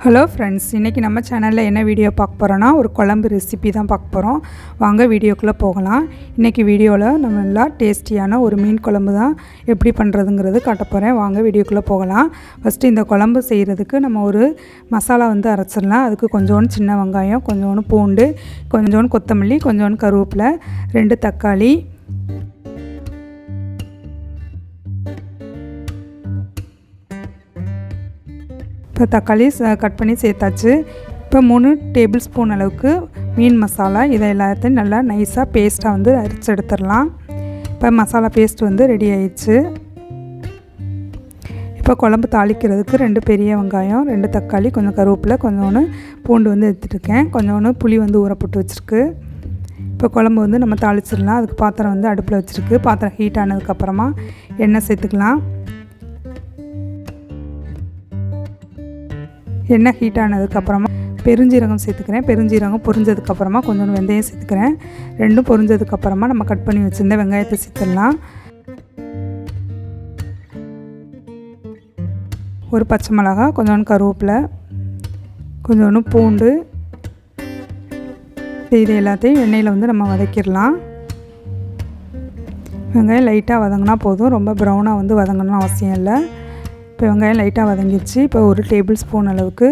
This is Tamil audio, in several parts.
ஹலோ ஃப்ரெண்ட்ஸ், இன்றைக்கி நம்ம சேனலில் என்ன வீடியோ பார்க்க போகிறோன்னா ஒரு குழம்பு ரெசிபி தான் பார்க்க போகிறோம். வாங்க வீடியோக்குள்ளே போகலாம். இன்றைக்கி வீடியோவில் நம்ம நல்லா டேஸ்டியான ஒரு மீன் குழம்பு தான் எப்படி பண்ணுறதுங்கிறது காட்ட போகிறேன். வாங்க வீடியோக்குள்ளே போகலாம். ஃபஸ்ட்டு இந்த குழம்பு செய்கிறதுக்கு நம்ம ஒரு மசாலா அரைச்சிடலாம். அதுக்கு கொஞ்சோண்டு சின்ன வெங்காயம், கொஞ்சோண்டு பூண்டு, கொஞ்சோண்டு கொத்தமல்லி, கொஞ்சோண்டு கருவேப்பிலை, 2 தக்காளி, இப்போ தக்காளி கட் பண்ணி சேர்த்தாச்சு. இப்போ 3 டேபிள் ஸ்பூன் அளவுக்கு மீன் மசாலா, இதை எல்லாத்தையும் நல்லா நைஸாக பேஸ்ட்டாக அரைச்சி எடுத்துடலாம். இப்போ மசாலா பேஸ்ட் ரெடி ஆயிடுச்சு. இப்போ குழம்பு தாளிக்கிறதுக்கு 2 பெரிய வெங்காயம், 2 தக்காளி, கொஞ்சம் கருவேப்பிலை, கொஞ்சோண்டு பூண்டு எடுத்துகிட்ருக்கேன். கொஞ்சோண்டு புளி ஊற போட்டு வச்சுருக்கு. இப்போ குழம்பு நம்ம தாளிச்சிடலாம். அதுக்கு பாத்திரம் அடுப்பில் வச்சுருக்கு. பாத்திரம் ஹீட் ஆனதுக்கப்புறமா எண்ணெய் சேர்த்துக்கலாம். எண்ணெய் ஹீட் ஆனதுக்கப்புறமா பெருஞ்சீரகம் சேர்த்துக்கிறேன். பெருஞ்சீரகம் பொரிஞ்சதுக்கப்புறமா கொஞ்சோண்டு வெந்தயம் சேர்த்துக்கிறேன். ரெண்டும் பொரிஞ்சதுக்கப்புறமா நம்ம கட் பண்ணி வச்சுருந்த வெங்காயத்தை சேர்த்துடலாம். ஒரு பச்சை மிளகா, கொஞ்சோண்டு கருவேப்பிலை, கொஞ்சோண்டு பூண்டு, இது எல்லாத்தையும் எண்ணெயில் நம்ம வதக்கிடலாம். வெங்காயம் லைட்டாக வதங்கினா போதும், ரொம்ப ப்ரௌனாக வதங்கணும்னு அவசியம் இல்லை. இப்போ வெங்காயம் லைட்டாக வதங்கிடுச்சு. இப்போ 1 டேபிள் ஸ்பூன் அளவுக்கு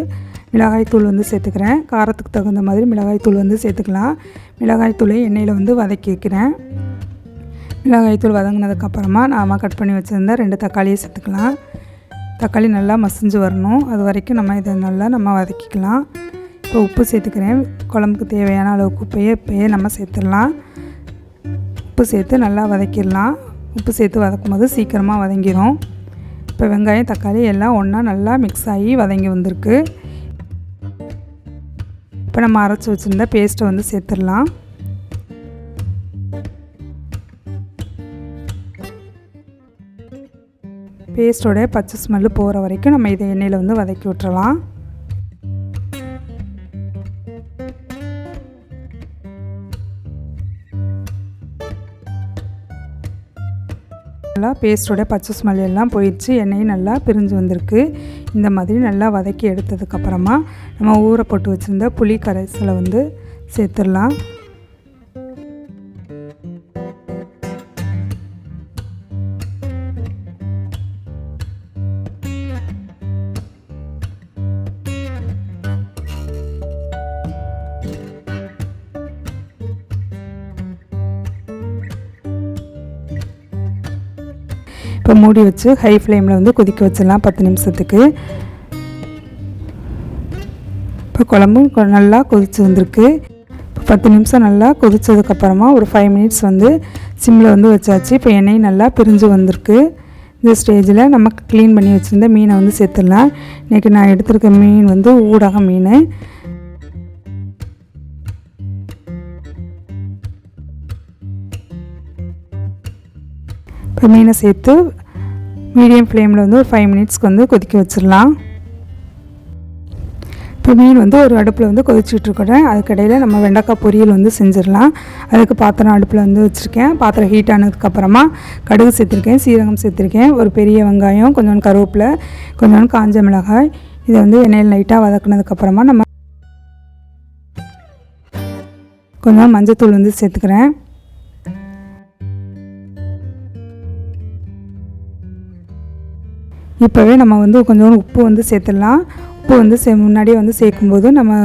மிளகாய்த்தூள் சேர்த்துக்கிறேன். காரத்துக்கு தகுந்த மாதிரி மிளகாய்த்தூள் சேர்த்துக்கலாம். மிளகாய்த்தூளை எண்ணெயில் வதக்கி வைக்கிறேன். மிளகாய்த்தூள் வதங்கினதுக்கப்புறமா நாம் கட் பண்ணி வச்சுருந்தா 2 தக்காளியை சேர்த்துக்கலாம். தக்காளி நல்லா மசிஞ்சு வரணும், அது வரைக்கும் இதை நல்லா வதக்கிக்கலாம். இப்போ உப்பு சேர்த்துக்கிறேன். குழம்புக்கு தேவையான அளவுக்கு இப்போயே நம்ம சேர்த்துடலாம். உப்பு சேர்த்து நல்லா வதக்கிடலாம். உப்பு சேர்த்து வதக்கும் போது சீக்கிரமாக வதங்கிடும். இப்போ வெங்காயம் தக்காளி எல்லாம் ஒன்றா நல்லா மிக்ஸ் ஆகி வதங்கி வந்திருக்கு. இப்போ நம்ம அரைச்சி வச்சுருந்த பேஸ்ட்டை சேர்த்துடலாம். பேஸ்ட்டோட பச்சை ஸ்மெல்லு போகிற வரைக்கும் நம்ம இதை எண்ணெயில் வதக்கி விட்டுறலாம். நல்லா பேஸ்ட்டோட பச்சை ஸ்மெல் எல்லாம் போயிடுச்சு. எண்ணெயும் நல்லா பிரிஞ்சு வந்திருக்கு. இந்த மாதிரி நல்லா வதக்கி எடுத்ததுக்கப்புறமா நம்ம ஊற போட்டு வச்சுருந்த புளி கரைசலை சேர்த்துடலாம். இப்போ மூடி வச்சு ஹை ஃப்ளேமில் கொதிக்க வச்சிடலாம் 10 நிமிஷத்துக்கு. இப்போ குழம்பு நல்லா கொதிச்சு வந்திருக்கு. இப்போ 10 நிமிஷம் நல்லா கொதித்ததுக்கப்புறமா ஒரு 5 மினிட்ஸ் சிம்மில் வச்சாச்சு. இப்போ எண்ணெய் நல்லா பிரிஞ்சு வந்திருக்கு. இந்த ஸ்டேஜில் நம்ம க்ளீன் பண்ணி வச்சுருந்த மீனை சேர்த்துடலாம். இன்றைக்கி நான் எடுத்துருக்க மீன் ஊடக மீன். இப்போ மீனை சேர்த்து மீடியம் ஃப்ளேமில் ஒரு 5 மினிட்ஸ்க்கு கொதிக்க வச்சிடலாம். இப்போ மீன் ஒரு அடுப்பில் கொதிச்சுட்ருக்கிறேன். அதுக்கடையில் நம்ம வெண்டைக்காய் பொரியல் செஞ்சிடலாம். அதுக்கு பாத்திரம் அடுப்பில் வச்சுருக்கேன். பாத்திரம் ஹீட் ஆனதுக்கப்புறமா கடுகு சேர்த்துருக்கேன், சீரகம் சேர்த்துருக்கேன், ஒரு பெரிய வெங்காயம், கொஞ்சோண்டு கருவேப்பிலை, கொஞ்சோண்டு காஞ்ச மிளகாய். இதை எண்ணெயில் லைட்டாக வதக்குனதுக்கப்புறமா நம்ம கொஞ்சம் மஞ்சத்தூள் சேர்த்துக்கிறேன். இப்போவே நம்ம கொஞ்சோண்டு உப்பு சேர்த்துடலாம். உப்பு முன்னாடியே சேர்க்கும்போது நம்ம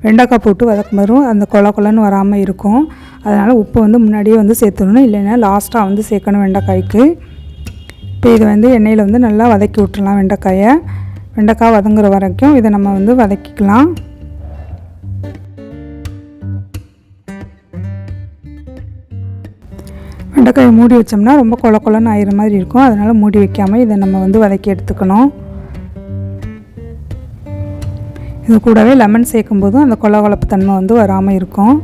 வெண்டைக்காய் போட்டு வதக்கும் வரும், அந்த கொலன்னு வராமல் இருக்கும். அதனால் உப்பு முன்னாடியே சேர்த்துடணும், இல்லைன்னா லாஸ்ட்டாக சேர்க்கணும் வெண்டைக்காய்க்கு. இப்போ இதை எண்ணெயில் நல்லா வதக்கி விட்டுறலாம். வெண்டைக்காய் வதங்குற வரைக்கும் இதை நம்ம வதக்கிக்கலாம். வெண்டைக்காயை மூடி வச்சோம்னா ரொம்ப கொலன்னு ஆயிர மாதிரி இருக்கும். அதனால் மூடி வைக்காமல் இதை நம்ம வதக்கி எடுத்துக்கணும். இது கூடவே லெமன் சேர்க்கும் போதும் அந்த கொலப்பு தன்மை வராமல் இருக்கும்.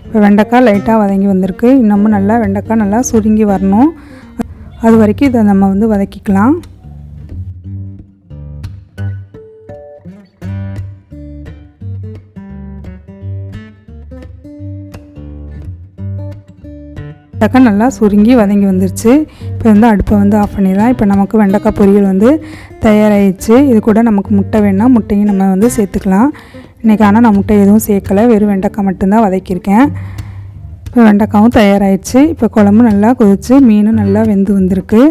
இப்போ வெண்டைக்காய் லைட்டாக வதங்கி வந்திருக்கு. இன்னமும் நல்லா வெண்டைக்காய் நல்லா சுருங்கி வரணும். அது வரைக்கும் இதை நம்ம வதக்கிக்கலாம். வெண்டைக்காய் நல்லா சுருங்கி வதங்கி வந்துருச்சு. இப்போ வந்து அடுப்பை வந்து ஆஃப் பண்ணிடலாம். இப்போ நமக்கு வெண்டைக்காய் பொரியல் வந்து தயாராகிடுச்சு. இது கூட நமக்கு முட்டை வேணால் முட்டையும் நம்ம வந்து சேர்த்துக்கலாம். இன்றைக்கி ஆனால் நான் முட்டை எதுவும் சேர்க்கலை, வெறும் வெண்டைக்காய் மட்டும்தான் வதக்கியிருக்கேன். இப்போ வெண்டைக்காவும் தயாராகிடுச்சு. இப்போ குழம்பு நல்லா கொதிச்சு மீனும் நல்லா வெந்து வந்திருக்கு.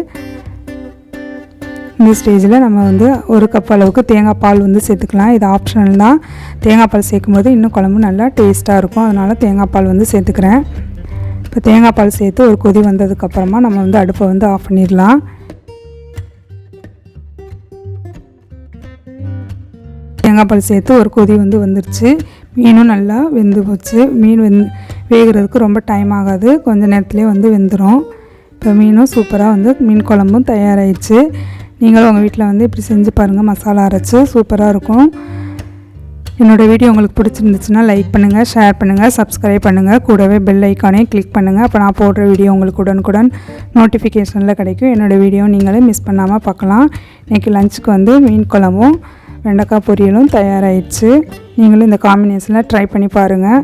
இந்த ஸ்டேஜில் நம்ம வந்து 1 கப் அளவுக்கு தேங்காய் பால் வந்து சேர்த்துக்கலாம். இது ஆப்ஷனல் தான். தேங்காய் பால் சேர்க்கும்போது இன்னும் குழம்பு நல்லா டேஸ்ட்டாக இருக்கும். அதனால் தேங்காய் பால் வந்து சேர்த்துக்கிறேன். இப்போ தேங்காய் பால் சேர்த்து ஒரு கொதி வந்ததுக்கப்புறமா நம்ம வந்து அடுப்பை வந்து ஆஃப் பண்ணிடலாம். தேங்காய் பால் சேர்த்து ஒரு கொதி வந்து வந்துருச்சு. மீனும் நல்லா வெந்து போச்சு. மீன் வேகிறதுக்கு ரொம்ப டைம் ஆகாது, கொஞ்சம் நேரத்துலேயே வந்து வெந்துடும். இப்போ மீனும் சூப்பராக வந்து மீன் குழம்பும் தயாராகிடுச்சு. நீங்களும் உங்கள் வீட்டில் வந்து இப்படி செஞ்சு பாருங்கள், மசாலா அரைச்சி சூப்பராக இருக்கும். என்னோடய வீடியோ உங்களுக்கு பிடிச்சிருந்துச்சுன்னா லைக் பண்ணுங்கள், ஷேர் பண்ணுங்கள், சப்ஸ்கிரைப் பண்ணுங்கள். கூடவே பெல் ஐக்கானையும் கிளிக் பண்ணுங்கள். அப்போ நான் போடுற வீடியோ உங்களுக்கு உடனுக்குடன் நோட்டிஃபிகேஷனில் கிடைக்கும். என்னோடய வீடியோ நீங்களே மிஸ் பண்ணாமல் பார்க்கலாம். இன்றைக்கி லஞ்சுக்கு வந்து மீன் குழம்பும் வெண்டைக்காய் பொரியலும் தயாராகிடுச்சு. நீங்களும் இந்த காம்பினேஷனில் ட்ரை பண்ணி பாருங்கள்.